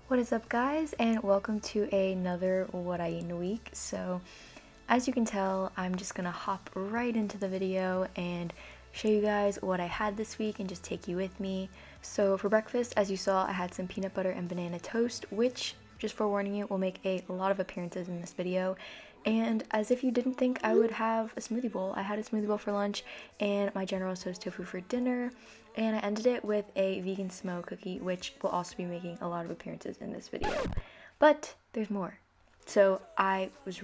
What is up, guys, and welcome to another What I Eat in a Week. So as you can tell, I'm just gonna hop right into the video and show you guys what I had this week and just take you with me. So for breakfast, as you saw, I had some peanut butter and banana toast, which, just forewarning you, will make a lot of appearances in this video. And as if you didn't think I would have a smoothie bowl, I had a smoothie bowl for lunch and my General Tso's tofu for dinner, and I ended it with a vegan smo cookie, which will also be making a lot of appearances in this video. But there's more. So I was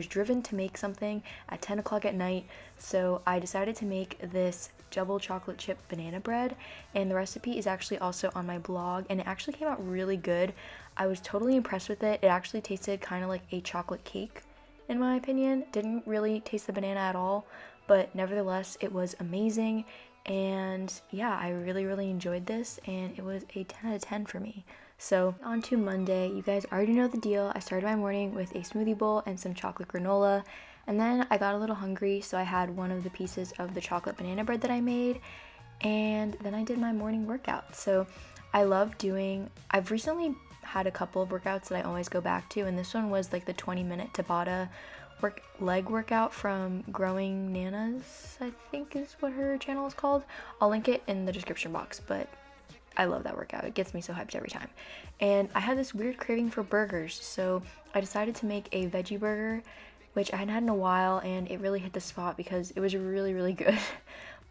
driven to make something at 10 o'clock at night, so I decided to make this double chocolate chip banana bread, and the recipe is actually also on my blog, and it actually came out really good. I was totally impressed with it. It actually tasted kind of like a chocolate cake, in my opinion. Didn't really taste the banana at all, but nevertheless, it was amazing, and yeah, I really enjoyed this, and it was a 10 out of 10 for me. So on to Monday. You guys already know the deal. I started my morning with a smoothie bowl and some chocolate granola, and then I got a little hungry, so I had one of the pieces of the chocolate banana bread that I made, and then I did my morning workout. So I've recently had a couple of workouts that I always go back to, and this one was like the 20-minute Tabata leg workout from Growing Nanas, I think is what her channel is called. I'll link it in the description box, but I love that workout. It gets me so hyped every time. And I had this weird craving for burgers, so I decided to make a veggie burger, which I hadn't had in a while, and it really hit the spot because it was really good.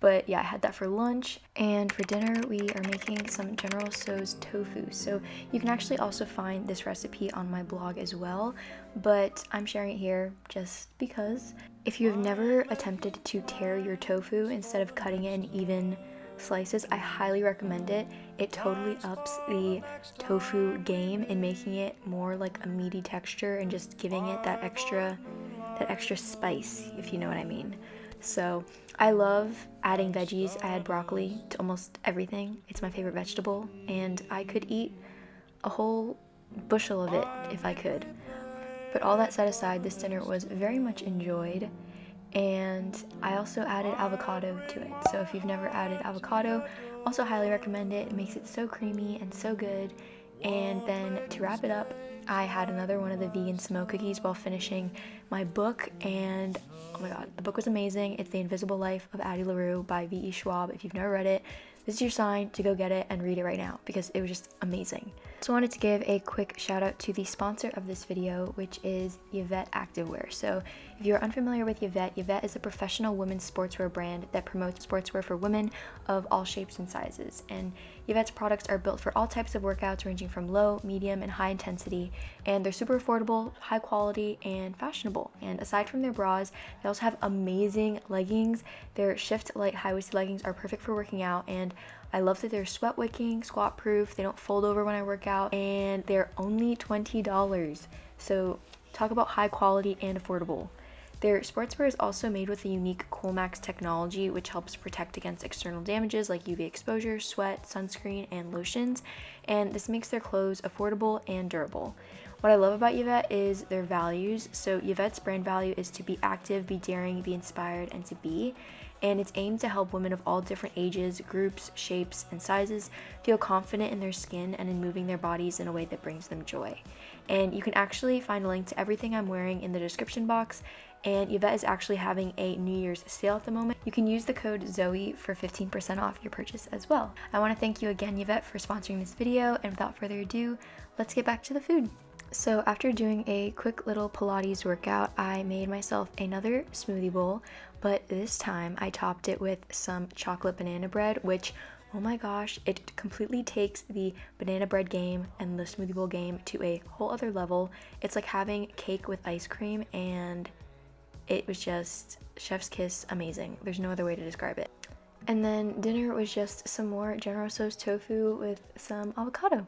But yeah, I had that for lunch, and for dinner we are making some General Tso's tofu. So you can actually also find this recipe on my blog as well, but I'm sharing it here just because. If you have never attempted to tear your tofu instead of cutting it in even slices, I highly recommend it. It totally ups the tofu game in making it more like a meaty texture and just giving it that extra spice, if you know what I mean. So I love adding veggies. I add broccoli to almost everything. It's my favorite vegetable, and I could eat a whole bushel of it if I could. But all that set aside, this dinner was very much enjoyed, and I also added avocado to it. So if you've never added avocado, also highly recommend it. It makes it so creamy and so good. And then to wrap it up, I had another one of the vegan smo cookies while finishing my book, and oh my god, the book was amazing. It's The Invisible Life of Addie LaRue by V.E. Schwab. If you've never read it, this is your sign to go get it and read it right now because it was just amazing. So I wanted to give a quick shout out to the sponsor of this video, which is Yvette Activewear. So if you're unfamiliar with Yvette, Yvette is a professional women's sportswear brand that promotes sportswear for women of all shapes and sizes. And Yvette's products are built for all types of workouts ranging from low, medium, and high intensity, and they're super affordable, high quality, and fashionable. And aside from their bras, they also have amazing leggings. Their shift light high-waisted leggings are perfect for working out, and I love that they're sweat wicking, squat proof, they don't fold over when I work out, and they're only $20. So talk about high quality and affordable. Their sportswear is also made with the unique Coolmax technology, which helps protect against external damages like UV exposure, sweat, sunscreen, and lotions, and this makes their clothes affordable and durable. What I love about Yvette is their values. So Yvette's brand value is to be active, be daring, be inspired, and to be. And it's aimed to help women of all different ages, groups, shapes, and sizes feel confident in their skin and in moving their bodies in a way that brings them joy. And you can actually find a link to everything I'm wearing in the description box, and Yvette is actually having a New Year's sale at the moment. You can use the code ZOE for 15% off your purchase as well. I want to thank you again, Yvette, for sponsoring this video, and without further ado, let's get back to the food. So after doing a quick little Pilates workout, I made myself another smoothie bowl, but this time I topped it with some chocolate banana bread, which, oh my gosh, it completely takes the banana bread game and the smoothie bowl game to a whole other level. It's like having cake with ice cream, and it was just chef's kiss amazing. There's no other way to describe it. And then dinner was just some more General Tso's tofu with some avocado.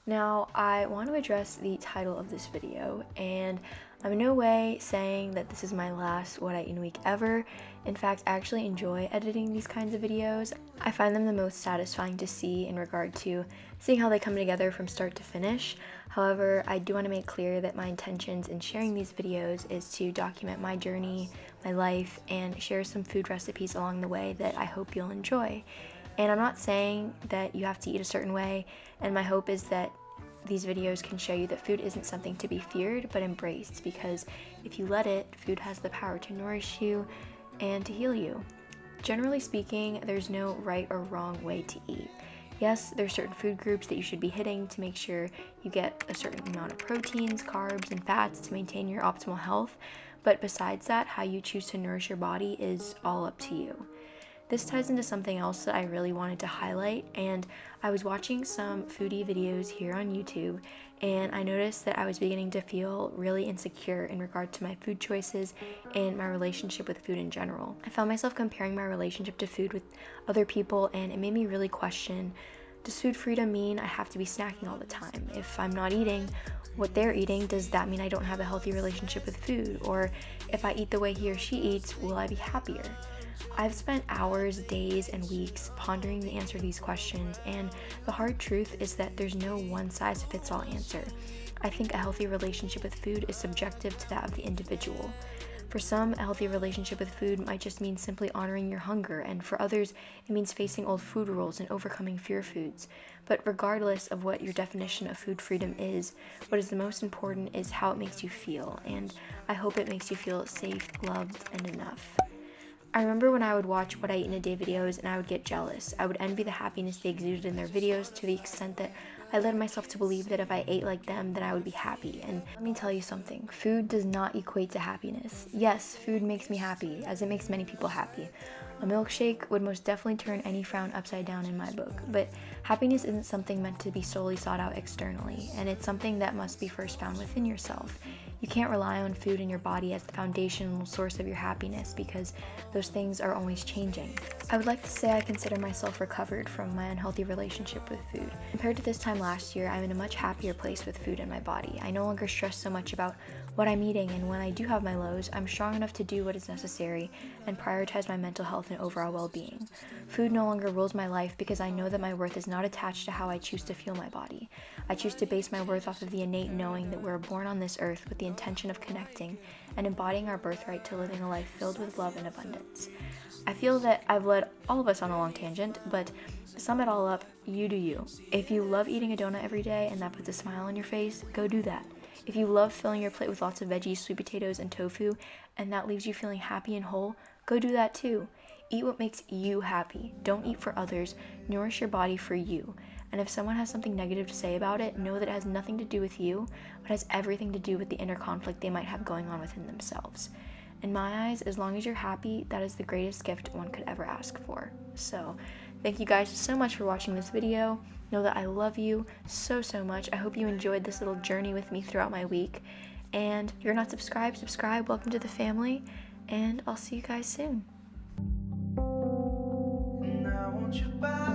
Now, I want to address the title of this video, and I'm in no way saying that this is my last What I Eat in a Week ever. In fact, I actually enjoy editing these kinds of videos. I find them the most satisfying to see in regard to seeing how they come together from start to finish. However, I do want to make clear that my intentions in sharing these videos is to document my journey, my life, and share some food recipes along the way that I hope you'll enjoy. And I'm not saying that you have to eat a certain way, and my hope is that these videos can show you that food isn't something to be feared but embraced, because if you let it, food has the power to nourish you and to heal you. Generally speaking, there's no right or wrong way to eat. Yes, there's certain food groups that you should be hitting to make sure you get a certain amount of proteins, carbs, and fats to maintain your optimal health, but besides that, how you choose to nourish your body is all up to you. This ties into something else that I really wanted to highlight, and I was watching some foodie videos here on YouTube, and I noticed that I was beginning to feel really insecure in regard to my food choices and my relationship with food in general. I found myself comparing my relationship to food with other people, and it made me really question, does food freedom mean I have to be snacking all the time? If I'm not eating what they're eating, does that mean I don't have a healthy relationship with food? Or if I eat the way he or she eats, will I be happier? I've spent hours, days, and weeks pondering the answer to these questions, and the hard truth is that there's no one-size-fits-all answer. I think a healthy relationship with food is subjective to that of the individual. For some, a healthy relationship with food might just mean simply honoring your hunger, and for others, it means facing old food rules and overcoming fear foods. But regardless of what your definition of food freedom is, what is the most important is how it makes you feel, and I hope it makes you feel safe, loved, and enough. I remember when I would watch What I Eat in a Day videos and I would get jealous. I would envy the happiness they exuded in their videos to the extent that I led myself to believe that if I ate like them, then I would be happy. And let me tell you something, food does not equate to happiness. Yes, food makes me happy, as it makes many people happy. A milkshake would most definitely turn any frown upside down in my book, but happiness isn't something meant to be solely sought out externally, and it's something that must be first found within yourself. You can't rely on food in your body as the foundational source of your happiness, because those things are always changing. I would like to say I consider myself recovered from my unhealthy relationship with food. Compared to this time last year, I'm in a much happier place with food in my body. I no longer stress so much about what I'm eating, and when I do have my lows, I'm strong enough to do what is necessary and prioritize my mental health and overall well-being. Food no longer rules my life because I know that my worth is not attached to how I choose to feel my body. I choose to base my worth off of the innate knowing that we're born on this earth with the intention of connecting and embodying our birthright to living a life filled with love and abundance. I feel that I've led all of us on a long tangent, but to sum it all up, you do you. If you love eating a donut every day and that puts a smile on your face, go do that. If you love filling your plate with lots of veggies, sweet potatoes, and tofu, and that leaves you feeling happy and whole, go do that too. Eat what makes you happy. Don't eat for others. Nourish your body for you. And if someone has something negative to say about it, know that it has nothing to do with you, but has everything to do with the inner conflict they might have going on within themselves. In my eyes, as long as you're happy, that is the greatest gift one could ever ask for. So, thank you guys so much for watching this video. Know that I love you so much. I hope you enjoyed this little journey with me throughout my week. And if you're not subscribed, subscribe. Welcome to the family. And I'll see you guys soon. And I want you back.